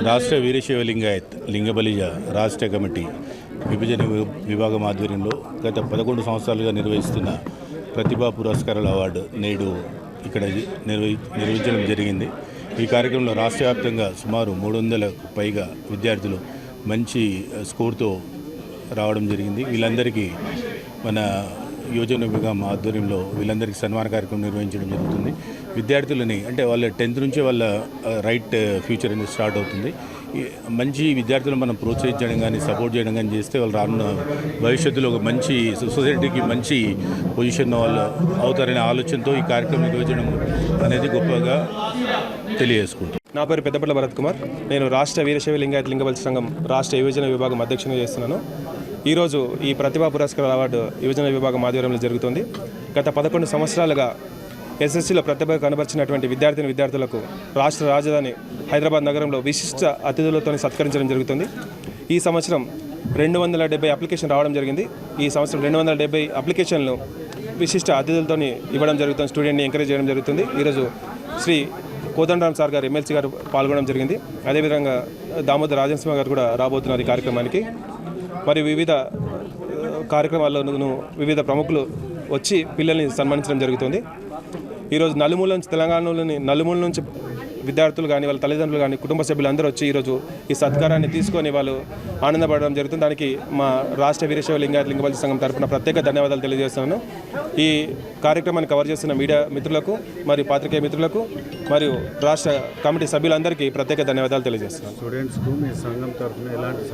రాష్ట్ర వీరశైవ లింగాయత్ లింగబలిజ రాష్ట్ర కమిటీ విభజన విభాగం ఆధ్వర్యంలో గత 11 సంవత్సరాలుగా నిర్వహిస్తున్న ప్రతిభా పురస్కారాల అవార్డు నేడు ఇక్కడ నిర్వహించడం జరిగింది. ఈ కార్యక్రమంలో రాష్ట్ర వ్యాప్తంగా సుమారు 300కు పైగా విద్యార్థులు మంచి స్కోర్తో రావడం జరిగింది. వీళ్ళందరికీ మన యువజన విభాగం ఆధ్వర్యంలో వీళ్ళందరికీ సన్మాన కార్యక్రమం నిర్వహించడం జరుగుతుంది. విద్యార్థులని అంటే వాళ్ళ 10th నుంచే వాళ్ళ రైట్ ఫ్యూచర్ అనేది స్టార్ట్ అవుతుంది. మంచి విద్యార్థులను మనం ప్రోత్సహించడం కానీ సపోర్ట్ చేయడం కానీ చేస్తే వాళ్ళు రానున్న భవిష్యత్తులో ఒక మంచి సొసైటీకి మంచి పొజిషన్ వాళ్ళు అవుతారనే ఆలోచనతో ఈ కార్యక్రమం నిర్వహించడం అనేది గొప్పగా తెలియజేసుకుంటాం. నా పేరు పెద్దపట్ల భరత్ కుమార్. నేను రాష్ట్ర వీరశైవ లింగాయత్ లింగబలిజ సంఘం రాష్ట్ర యువజన విభాగం అధ్యక్షునిగా చేస్తున్నాను. ఈరోజు ఈ ప్రతిభా పురస్కార అవార్డు యువజన విభాగం ఆధ్వర్యంలో జరుగుతుంది. గత 11 సంవత్సరాలుగా ఎస్ఎస్సీలో ప్రతిభ కనబరిచినటువంటి విద్యార్థులకు రాష్ట్ర రాజధాని హైదరాబాద్ నగరంలో విశిష్ట అతిథులతో సత్కరించడం జరుగుతుంది. ఈ సంవత్సరం 270 అప్లికేషన్ రావడం జరిగింది. ఈ సంవత్సరం 270 అప్లికేషన్లు విశిష్ట అతిథులతో ఇవ్వడం జరుగుతుంది. స్టూడెంట్ని ఎంకరేజ్ చేయడం జరుగుతుంది. ఈరోజు శ్రీ కోదండరామ్ సార్ గారు ఎమ్మెల్సీ గారు పాల్గొనడం జరిగింది. అదేవిధంగా దామోదర్ రాజనసింహ గారు కూడా రాబోతున్నారు ఈ కార్యక్రమానికి. మరి వివిధ కార్యక్రమాల్లోనూ వివిధ ప్రముఖులు వచ్చి పిల్లల్ని సన్మానించడం జరుగుతుంది. ఈరోజు నలుమూల నుంచి తెలంగాణలోని నలుమూల నుంచి విద్యార్థులు కానీ వాళ్ళ తల్లిదండ్రులు కానీ కుటుంబ సభ్యులందరూ వచ్చి ఈరోజు ఈ సత్కారాన్ని తీసుకొని వాళ్ళు ఆనందపడడం జరుగుతుంది. దానికి మా రాష్ట్ర వీరశైవ లింగాయత్ లింగబలిజ సంఘం తరఫున ప్రత్యేక ధన్యవాదాలు తెలియజేస్తున్నాను. ఈ కార్యక్రమాన్ని కవర్ చేస్తున్న మీడియా మిత్రులకు మరియు పాత్రికేయ మిత్రులకు మరియు రాష్ట్ర కమిటీ సభ్యులందరికీ ప్రత్యేక ధన్యవాదాలు తెలియజేస్తున్నాను. స్టూడెంట్స్కు మీ సంఘం తరఫున ఎలాంటి